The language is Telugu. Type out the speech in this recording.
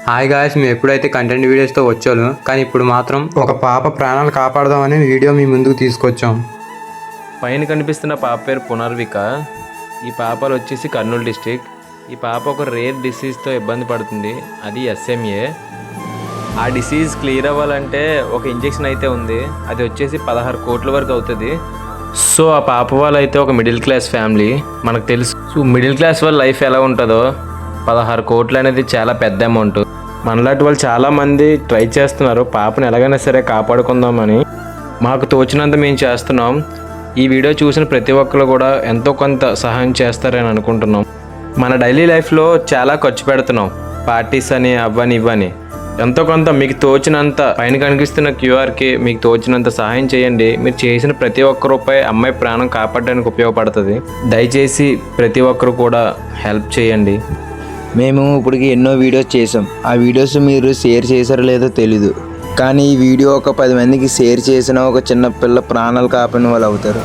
హాయ్ గాయ్స్, మేము ఎప్పుడైతే కంటెంట్ వీడియోస్తో వచ్చాను, కానీ ఇప్పుడు మాత్రం ఒక పాప ప్రాణాలు కాపాడదామని వీడియో మీ ముందుకు తీసుకొచ్చాం. పైన కనిపిస్తున్న పాప పేరు పునర్విక. ఈ పాపలు వచ్చేసి కర్నూలు డిస్టిక్. ఈ పాప ఒక రేర్ డిసీజ్తో ఇబ్బంది పడుతుంది, అది SMA. ఆ డిసీజ్ క్లియర్ అవ్వాలంటే ఒక ఇంజెక్షన్ అయితే ఉంది, అది వచ్చేసి 16 కోట్ల వరకు అవుతుంది. సో ఆ పాప వాళ్ళు అయితే ఒక మిడిల్ క్లాస్ ఫ్యామిలీ. మనకు తెలుసు మిడిల్ క్లాస్ వాళ్ళ లైఫ్ ఎలా ఉంటుందో. 16 కోట్లు అనేది చాలా పెద్ద అమౌంట్. మనలాంటి వాళ్ళు చాలామంది ట్రై చేస్తున్నారు పాపను ఎలాగైనా సరే కాపాడుకుందామని. మాకు తోచినంత మేము చేస్తున్నాం. ఈ వీడియో చూసిన ప్రతి ఒక్కరు కూడా ఎంతో కొంత సహాయం చేస్తారని అనుకుంటున్నాం. మన డైలీ లైఫ్లో చాలా ఖర్చు పెడుతున్నాం, పార్టీస్ అని అవ్వని ఇవ్వని. ఎంతో కొంత మీకు తోచినంత పైన కనిపిస్తున్న QRకి మీకు తోచినంత సహాయం చేయండి. మీరు చేసిన ప్రతి ఒక్క రూపాయి అమ్మాయి ప్రాణం కాపాడడానికి ఉపయోగపడుతుంది. దయచేసి ప్రతి ఒక్కరు కూడా హెల్ప్ చేయండి. మేము ఇప్పటికి ఎన్నో వీడియోస్ చేసాం. ఆ వీడియోస్ మీరు షేర్ చేశారో లేదో తెలీదు, కానీ ఈ వీడియో ఒక 10 మందికి షేర్ చేసిన ఒక చిన్న పిల్ల ప్రాణాలు కాపాడిన వాళ్ళు అవుతారు.